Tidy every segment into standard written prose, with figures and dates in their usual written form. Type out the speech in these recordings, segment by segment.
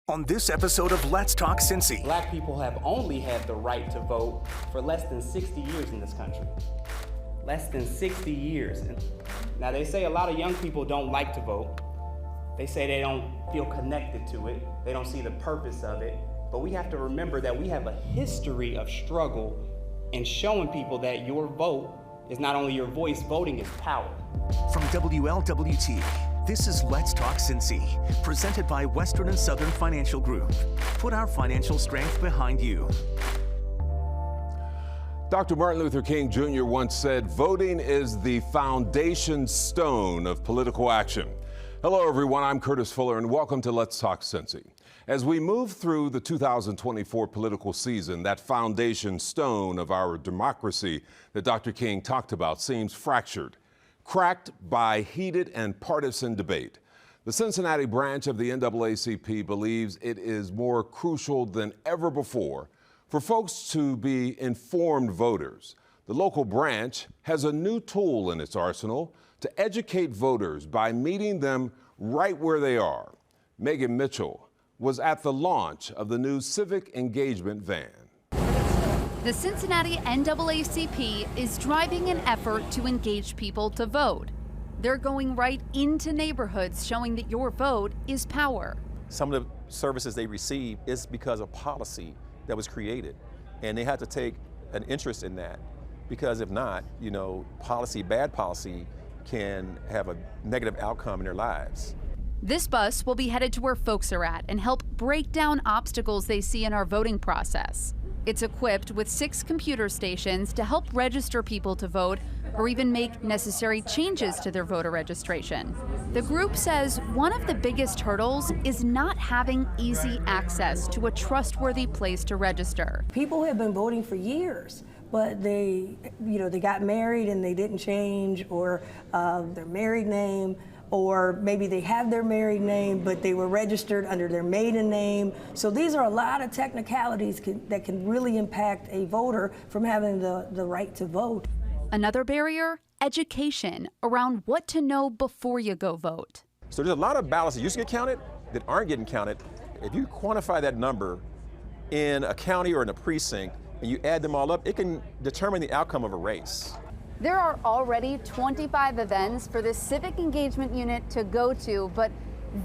On this episode of Let's Talk Cincy. Black people have only had the right to vote for less than 60 years in this country. Less than 60 years. Now they say a lot of young people don't like to vote. They say they don't feel connected to it. They don't see the purpose of it. But we have to remember that we have a history of struggle in showing people that your vote is not only your voice, voting is power. From WLWT, this is Let's Talk Cincy, presented by Western and Southern Financial Group. Put our financial strength behind you. Dr. Martin Luther King Jr. once said, voting is the foundation stone of political action. Hello, everyone. I'm Curtis Fuller, and welcome to Let's Talk Cincy. As we move through the 2024 political season, that foundation stone of our democracy that Dr. King talked about seems fractured, cracked by heated and partisan debate. The Cincinnati branch of the NAACP believes it is more crucial than ever before for folks to be informed voters. The local branch has a new tool in its arsenal to educate voters by meeting them right where they are. Megan Mitchell was at the launch of the new civic engagement van. The Cincinnati NAACP is driving an effort to engage people to vote. They're going right into neighborhoods, showing that your vote is power. Some of the services they receive is because of policy that was created, and they had to take an interest in that, because if not, policy, bad policy can have a negative outcome in their lives. This bus will be headed to where folks are at and help break down obstacles they see in our voting process. It's equipped with 6 computer stations to help register people to vote or even make necessary changes to their voter registration. The group says one of the biggest hurdles is not having easy access to a trustworthy place to register. People have been voting for years, but they got married and they didn't change, or their married name, or maybe they have their married name, but they were registered under their maiden name. So these are a lot of technicalities that can really impact a voter from having the right to vote. Another barrier, education around what to know before you go vote. So there's a lot of ballots that used to get counted that aren't getting counted. If you quantify that number in a county or in a precinct and you add them all up, it can determine the outcome of a race. There are already 25 events for this civic engagement unit to go to, but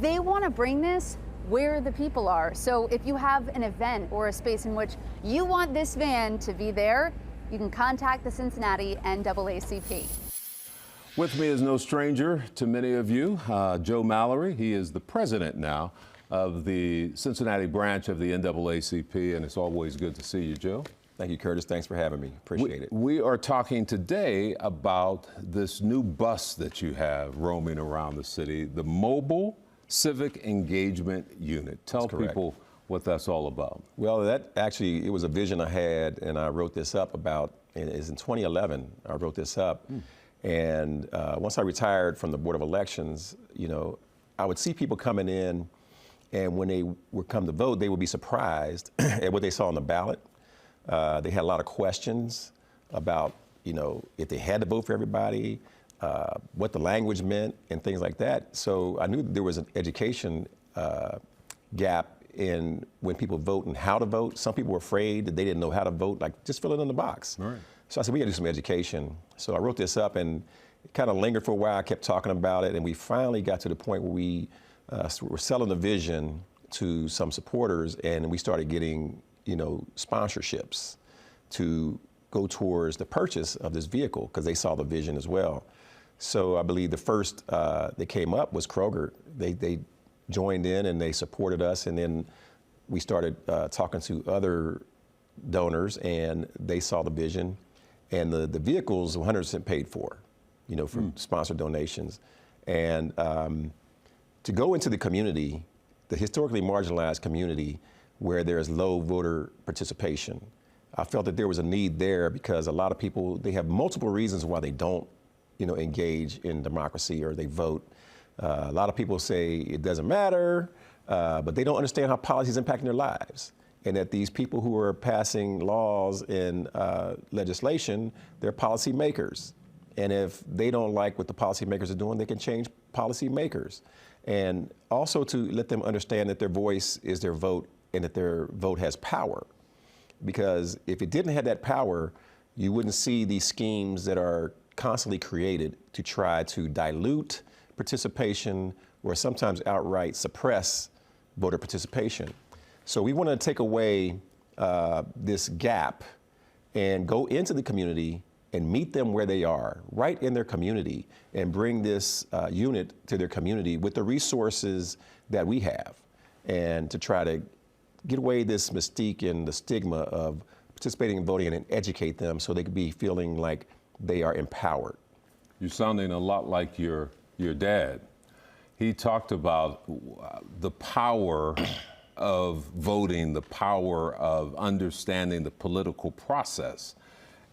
they want to bring this where the people are. So if you have an event or a space in which you want this van to be there, you can contact the Cincinnati NAACP. With me is no stranger to many of you, Joe Mallory. He is the president now of the Cincinnati branch of the NAACP, and it's always good to see you, Joe. Thank you, Curtis. Thanks for having me. Appreciate it. We are talking today about this new bus that you have roaming around the city, the Mobile Civic Engagement Unit. Tell people what that's all about. Well, it was a vision I had, and I wrote this up it is in 2011, I wrote this up. And once I retired from the Board of Elections, I would see people coming in, and when they would come to vote, they would be surprised at what they saw on the ballot. They had a lot of questions about, if they had to vote for everybody, what the language meant, and things like that. So I knew that there was an education gap in when people vote and how to vote. Some people were afraid that they didn't know how to vote, like just fill it in the box. Right. So I said, we got to do some education. So I wrote this up, and it kind of lingered for a while. I kept talking about it, and we finally got to the point where we were selling the vision to some supporters, and we started getting sponsorships to go towards the purchase of this vehicle, because they saw the vision as well. So I believe the first that came up was Kroger. They joined in and they supported us, and then we started talking to other donors, and they saw the vision, and the vehicle's 100% paid for, from sponsored donations. And to go into the community, the historically marginalized community, where there's low voter participation, I felt that there was a need there, because a lot of people, they have multiple reasons why they don't, engage in democracy or they vote. A lot of people say it doesn't matter, but they don't understand how policy is impacting their lives. And that these people who are passing laws and legislation, they're policy makers. And if they don't like what the policymakers are doing, they can change policymakers. and also to let them understand that their voice is their vote and that their vote has power. Because if it didn't have that power, you wouldn't see these schemes that are constantly created to try to dilute participation or sometimes outright suppress voter participation. So we want to take away this gap and go into the community and meet them where they are, right in their community, and bring this unit to their community with the resources that we have, and to try to get away this mystique and the stigma of participating in voting and educate them so they could be feeling like they are empowered. You're sounding a lot like your dad. He talked about the power of voting, the power of understanding the political process.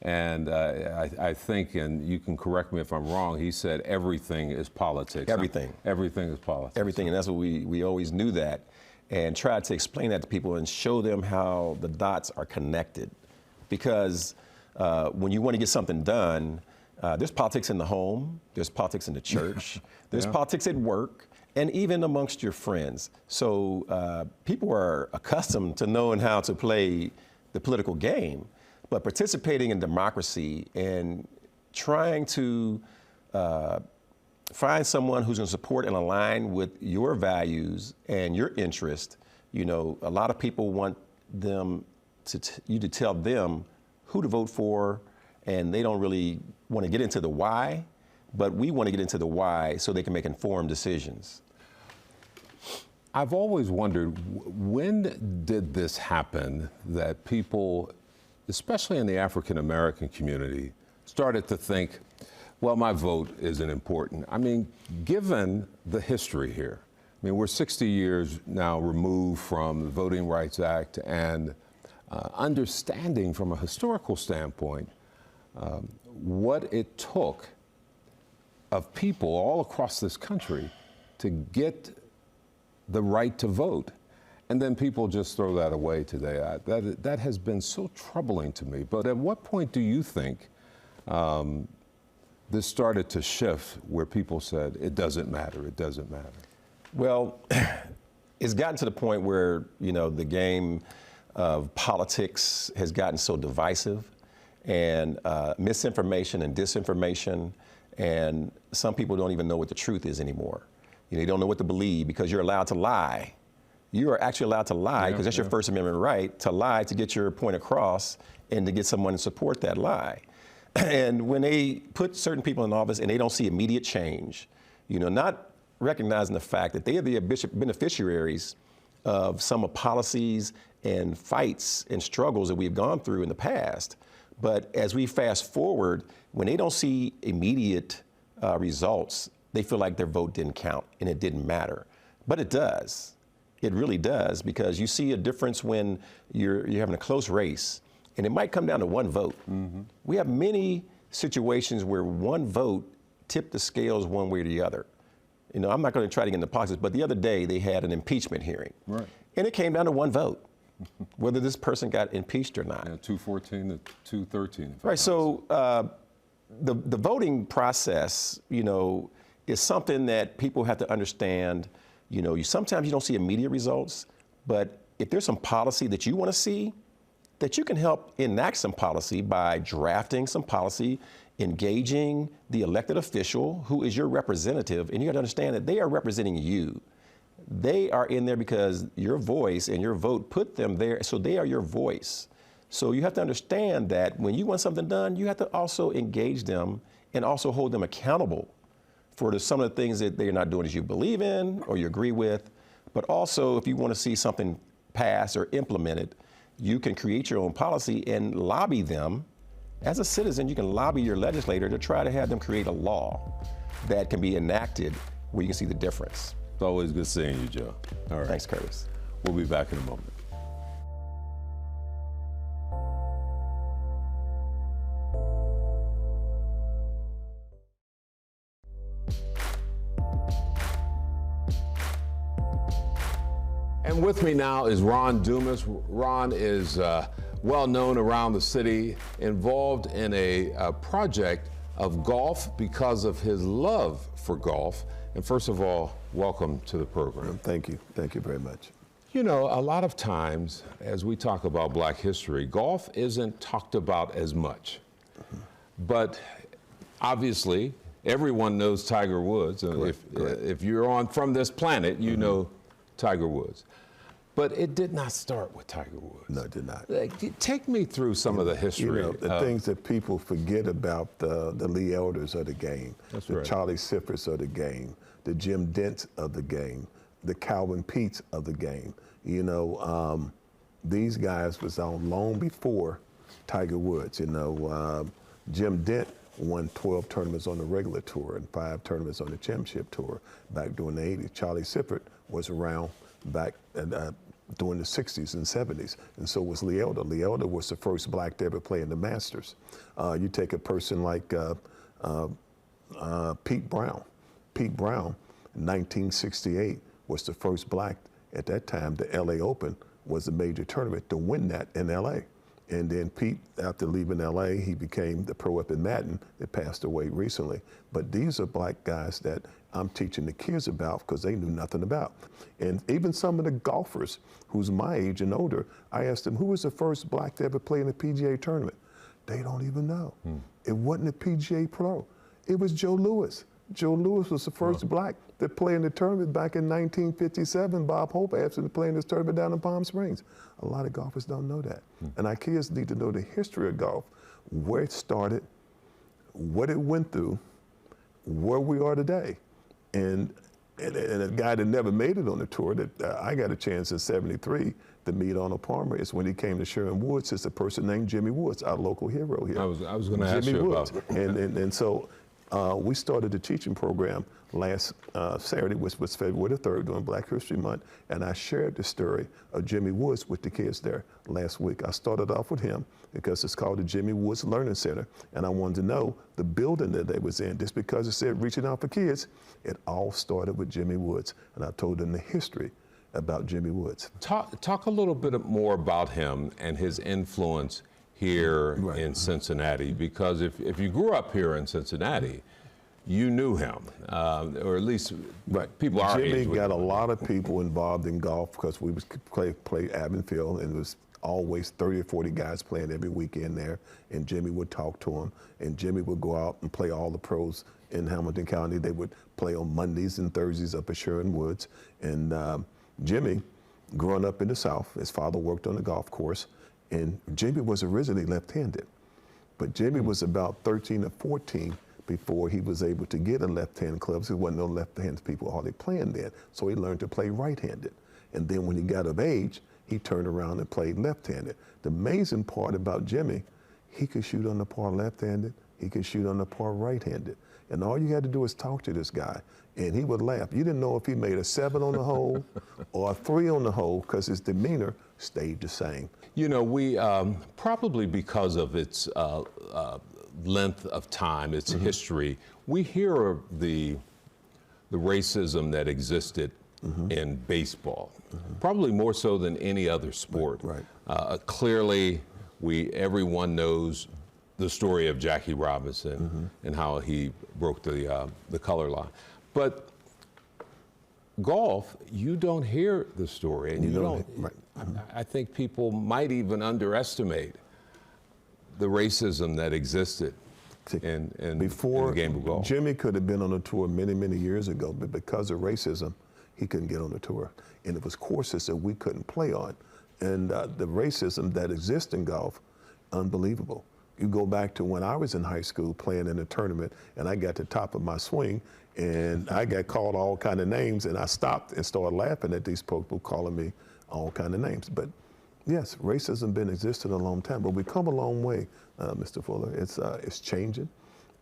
And I think, and you can correct me if I'm wrong, he said everything is politics. Everything. Everything is politics. Everything, and that's what we always knew that, and tried to explain that to people and show them how the dots are connected. Because when you want to get something done, there's politics in the home, there's politics in the church, there's politics at work, and even amongst your friends. So people are accustomed to knowing how to play the political game, but participating in democracy and trying to find someone who's going to support and align with your values and your interest. You know, a lot of people want you to tell them who to vote for, and they don't really want to get into the why, but we want to get into the why so they can make informed decisions. I've always wondered, when did this happen that people, especially in the African American community, started to think, well, my vote isn't important? I mean, given the history here, I mean, we're 60 years now removed from the Voting Rights Act, and understanding from a historical standpoint what it took of people all across this country to get the right to vote. And then people just throw that away today. That has been so troubling to me. But at what point do you think this started to shift where people said, it doesn't matter, it doesn't matter? Well, It's gotten to the point where, you know, the game of politics has gotten so divisive, and misinformation and disinformation, and some people don't even know what the truth is anymore. You know, they don't know what to believe because you're allowed to lie. You are actually allowed to lie because that's your First Amendment right, to lie to get your point across and to get someone to support that lie. And when they put certain people in office and they don't see immediate change, you know, not recognizing the fact that they are the beneficiaries of some of policies and fights and struggles that we've gone through in the past. But as we fast forward, when they don't see immediate results, they feel like their vote didn't count and it didn't matter. But it does. It really does, because you see a difference when you're having a close race, and it might come down to one vote. Mm-hmm. We have many situations where one vote tipped the scales one way or the other. You know, I'm not going to try to get into politics, but the other day they had an impeachment hearing. Right. And it came down to one vote, whether this person got impeached or not. Yeah, 214 to 213. Right, so the voting process, you know, is something that people have to understand. You know, sometimes you don't see immediate results, but if there's some policy that you want to see, that you can help enact some policy by drafting some policy, engaging the elected official who is your representative, and you got to understand that they are representing you. They are in there because your voice and your vote put them there, so they are your voice. So you have to understand that when you want something done, you have to also engage them and also hold them accountable for some of the things that they're not doing as you believe in or you agree with. But also, if you want to see something passed or implemented, you can create your own policy and lobby them. As a citizen, you can lobby your legislator to try to have them create a law that can be enacted where you can see the difference. It's always good seeing you, Joe. All right. Thanks, Curtis. We'll be back in a moment. And with me now is Ron Dumas. Ron is well known around the city, involved in a project of golf because of his love for golf. And first of all, welcome to the program. Thank you. Thank you very much. You know, a lot of times as we talk about Black history, golf isn't talked about as much. But obviously, everyone knows Tiger Woods. And if you're on from this planet, you know Tiger Woods. But it did not start with Tiger Woods. No, it did not. Take me through some of the history. You know, the things that people forget about the Lee Elders of the game, the Charlie Siffers of the game, the Jim Dents of the game, the Calvin Peets of the game. You know, these guys was on long before Tiger Woods. You know, Jim Dent won 12 tournaments on the regular tour and 5 tournaments on the championship tour back during the 80s. Charlie Siffert was around back during the 60s and 70s, and so was Lee Elder. Lee Elder was the first black to ever play in the Masters. You take a person like Pete Brown. Pete Brown, in 1968, was the first black at that time. The LA Open was a major tournament to win that in LA. And then Pete, after leaving LA, he became the pro up in Madden that passed away recently. But these are black guys that I'm teaching the kids about because they knew nothing about. And even some of the golfers who's my age and older, I asked them, who was the first black to ever play in a PGA tournament? They don't even know. It wasn't a PGA pro. It was Joe Louis. Joe Louis was the first black to play in the tournament back in 1957. Bob Hope asked him to play in this tournament down in Palm Springs. A lot of golfers don't know that. And our kids need to know the history of golf, where it started, what it went through, where we are today. And a guy that never made it on the tour that I got a chance in '73 to meet Arnold Palmer is when he came to Sherwin Woods. It's a person named Jimmy Woods, our local hero here. I was going to ask you Woods. about And so we started the teaching program last Saturday, which was February the 3rd, during Black History Month, and I shared the story of Jimmy Woods with the kids there last week. I started off with him because it's called the Jimmy Woods Learning Center, and I wanted to know the building that they was in. Just because it said reaching out for kids, it all started with Jimmy Woods, and I told them the history about Jimmy Woods. Talk a little bit more about him and his influence here in Cincinnati, because if you grew up here in Cincinnati, you knew him, or at least people our age. Jimmy got a lot of people involved in golf because we would play Avonfield, and it was always 30 or 40 guys playing every weekend there, and Jimmy would talk to them, and Jimmy would go out and play all the pros in Hamilton County. They would play on Mondays and Thursdays up at Sherwin Woods, and Jimmy, growing up in the South, his father worked on the golf course, and Jimmy was originally left-handed, but Jimmy was about 13 or 14 before he was able to get a left-hand club. There wasn't no left-handed people hardly playing then, so he learned to play right-handed. And then when he got of age, he turned around and played left-handed. The amazing part about Jimmy, he could shoot on the par left-handed, he could shoot on the par right-handed. And all you had to do is talk to this guy, and he would laugh. You didn't know if he made a 7 on the hole or a 3 on the hole because his demeanor stayed the same. You know, we probably because of its length of time, its history, we hear of the racism that existed in baseball, probably more so than any other sport. Clearly, everyone knows the story of Jackie Robinson and how he broke the color line. But golf, you don't hear the story, and you don't. I think people might even underestimate the racism that existed in the game of golf. Jimmy could have been on a tour many, many years ago, but because of racism, he couldn't get on the tour. And it was courses that we couldn't play on. And the racism that exists in golf, unbelievable. You go back to when I was in high school playing in a tournament, and I got to the top of my swing, and I got called all kind of names, and I stopped and started laughing at these people calling me all kind of names. But yes, racism been existing a long time, but we've come a long way, Mr. Fuller. It's changing,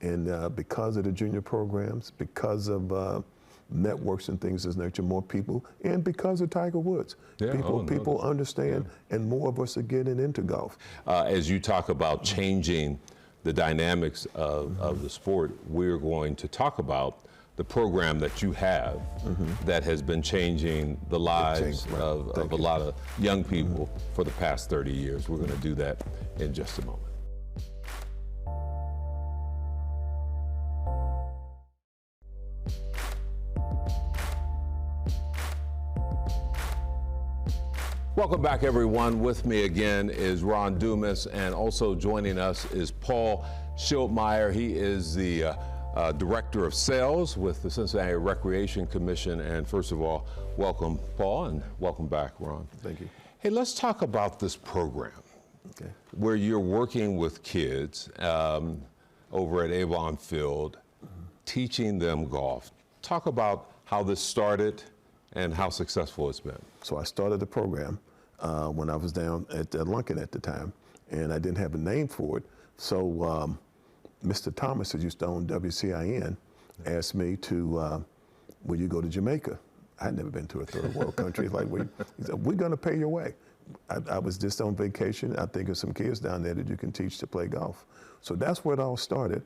and because of the junior programs, because of networks and things of this nature, more people, and because of Tiger Woods, people understand, and more of us are getting into golf. As you talk about changing the dynamics of the sport, we're going to talk about the program that you have that has been changing the lives of a lot of young people for the past 30 years. We're going to do that in just a moment. Welcome back, everyone. With me again is Ron Dumas, and also joining us is Paul Schildmeyer. He is the Director of Sales with the Cincinnati Recreation Commission. And first of all, welcome, Paul, and welcome back, Ron. Thank you. Hey, let's talk about this program Okay. where you're working with kids over at Avon Field, teaching them golf. Talk about how this started and how successful it's been. So I started the program when I was down at Lunkin at the time, and I didn't have a name for it. So Mr. Thomas, who used to own WCIN, asked me to, will you go to Jamaica? I had never been to a third world country. Like, he said, we're going to pay your way. I was just on vacation. I think of some kids down there that you can teach to play golf. So that's where it all started.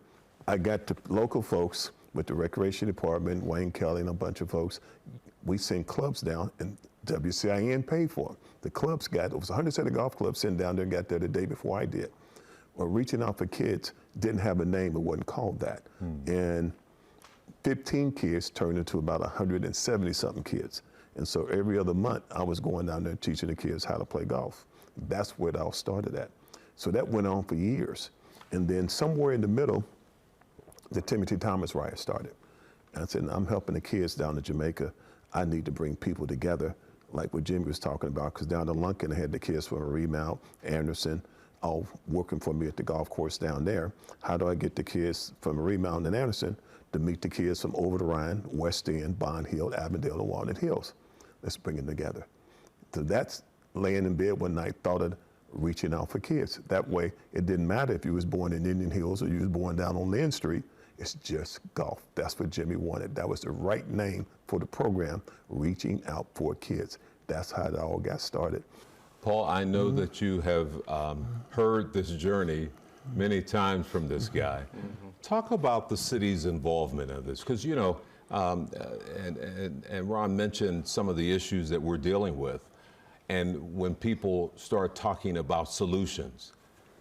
I got the local folks with the recreation department, Wayne Kelly and a bunch of folks. We sent clubs down, and WCIN paid for them. The clubs it was 170 golf clubs sent down there and got there the day before I did. Well, reaching out for kids didn't have a name, it wasn't called that. And 15 kids turned into about 170 something kids. And so every other month I was going down there teaching the kids how to play golf. That's where it all started at. So that went on for years. And then somewhere in the middle, the Timothy Thomas riot started. And I said, I'm helping the kids down in Jamaica. I need to bring people together, like what Jimmy was talking about, because down in Lunkin, I had the kids from Remount, Anderson, all working for me at the golf course down there. How do I get the kids from Remount and Anderson to meet the kids from over the Rhine, West End, Bond Hill, Avondale, and Walnut Hills? Let's bring them together. So that's laying in bed one night, thought of reaching out for kids. That way, it didn't matter if you was born in Indian Hills or you was born down on Lynn Street. It's just golf. That's what Jimmy wanted. That was the right name for the program, reaching out for kids. That's how it all got started. Paul, I know that you have heard this journey many times from this guy. Talk about the city's involvement in this, because, you know, and Ron mentioned some of the issues that we're dealing with. And when people start talking about solutions,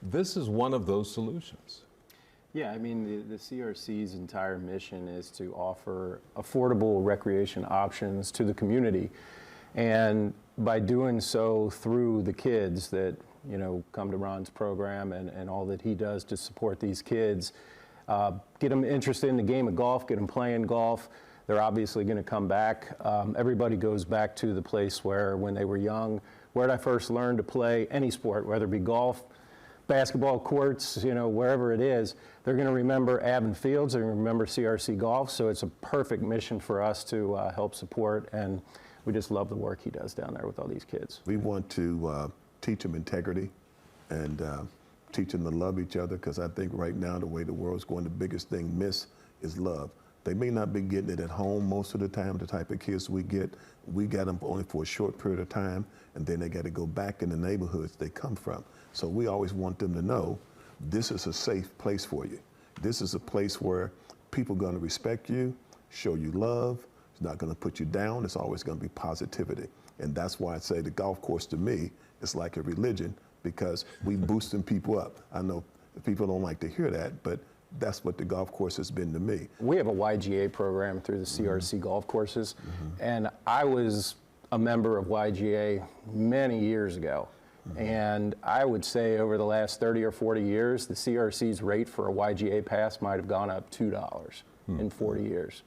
this is one of those solutions. Yeah, I mean, the CRC's entire mission is to offer affordable recreation options to the community. And by doing so through the kids that, you know, come to Ron's program and all that he does to support these kids, get them interested in the game of golf, get them playing golf. They're obviously going to come back. Everybody goes back to the place where, when they were young, where did I first learn to play any sport, whether it be golf, basketball courts, you know, wherever it is. They're going to remember Avon Fields, they're going to remember CRC Golf, so it's a perfect mission for us to help support, and we just love the work he does down there with all these kids. We want to teach them integrity and teach them to love each other, because I think right now the way the world's going, the biggest thing missed is love. They may not be getting it at home most of the time, the type of kids we got them only for a short period of time, and then they got to go back in the neighborhoods they come from. So we always want them to know this is a safe place for you. This is a place where people are going to respect you, show you love. It's not going to put you down. It's always going to be positivity. And that's why I say the golf course to me is like a religion, because we boosting people up. I know people don't like to hear that, but that's what the golf course has been to me. We have a YGA program through the CRC golf courses, and I was a member of YGA many years ago. And I would say over the last 30 or 40 years, the CRC's rate for a YGA pass might have gone up $2 in 40 years.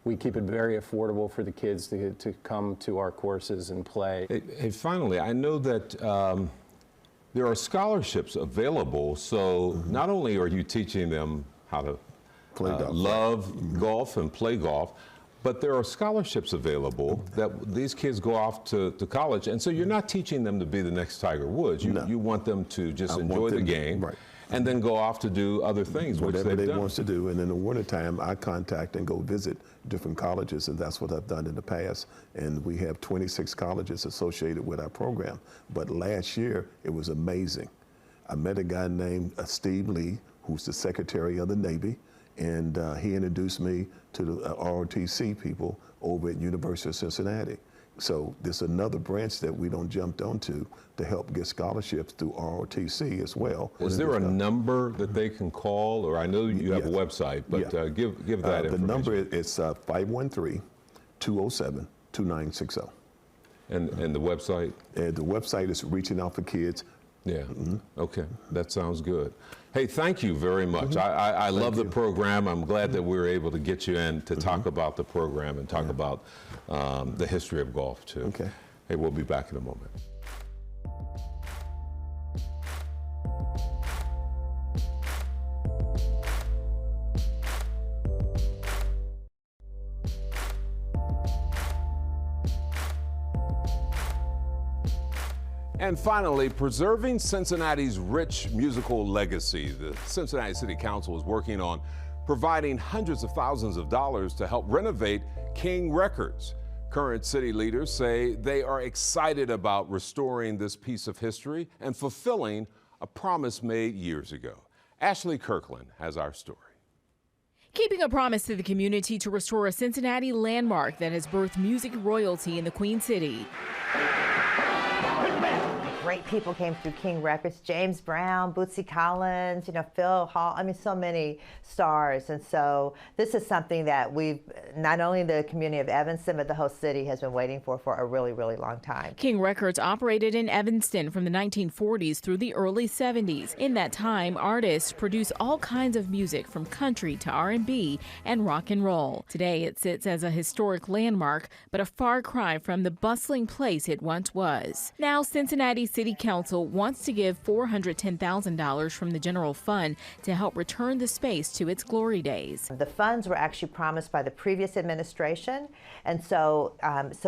We keep it very affordable for the kids to come to our courses and play. Hey, finally, I know that there are scholarships available, so not only are you teaching them how to Play golf. love golf and play golf, but there are scholarships available that these kids go off to college, and so you're not teaching them to be the next Tiger Woods. You want them to just enjoy the game, right, and then go off to do other things, whatever which they done. want to do. And in the wintertime, I contact and go visit different colleges, and that's what I've done in the past. And we have 26 colleges associated with our program. But last year, it was amazing. I met a guy named Steve Lee, who's the Secretary of the Navy, and he introduced me to the ROTC people over at University of Cincinnati. So there's another branch that we don't jump onto to help get scholarships through ROTC as well. Is there a number that they can call, or I know you have a website, but give that information. The number is 513-207-2960. And the website? And the website is Reaching Out for Kids. Yeah. Okay. That sounds good. Hey, thank you very much. I love the program. I'm glad that we were able to get you in to talk about the program and talk about the history of golf, too. Okay. Hey, we'll be back in a moment. And finally, preserving Cincinnati's rich musical legacy. The Cincinnati City Council is working on providing hundreds of thousands of dollars to help renovate King Records. Current city leaders say they are excited about restoring this piece of history and fulfilling a promise made years ago. Ashley Kirkland has our story. Keeping a promise to the community to restore a Cincinnati landmark that has birthed music royalty in the Queen City. Great people came through King Records, James Brown, Bootsy Collins, Phil Hall, so many stars. And so this is something that we've, not only the community of Evanston, but the whole city has been waiting for a really, really long time. King Records operated in Evanston from the 1940s through the early 70s. In that time, artists produced all kinds of music from country to R&B and rock and roll. Today, it sits as a historic landmark, but a far cry from the bustling place it once was. Now, Cincinnati City Council wants to give $410,000 from the general fund to help return the space to its glory days. The funds were actually promised by the previous administration, and so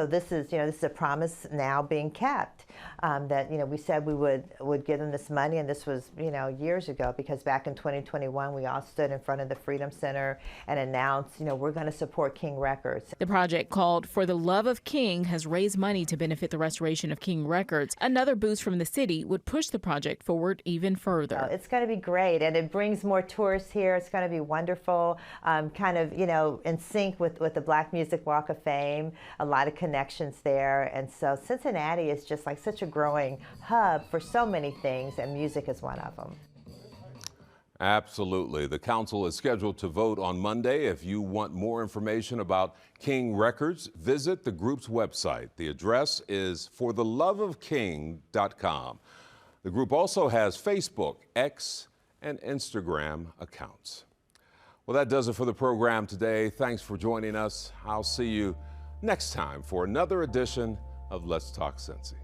this is a promise now being kept. That we said we would give them this money, and this was years ago, because back in 2021 we all stood in front of the Freedom Center and announced we're going to support King Records. The project, called For the Love of King, has raised money to benefit the restoration of King Records. Another boost from the city would push the project forward even further. It's going to be great, and it brings more tourists here. It's going to be wonderful, kind of in sync with the Black Music Walk of Fame. A lot of connections there, and so Cincinnati is just like such a growing hub for so many things, and music is one of them. Absolutely. The council is scheduled to vote on Monday. If you want more information about King Records, visit the group's website. The address is fortheloveofking.com. The group also has Facebook, X, and Instagram accounts. Well, that does it for the program today. Thanks for joining us. I'll see you next time for another edition of Let's Talk Cincy.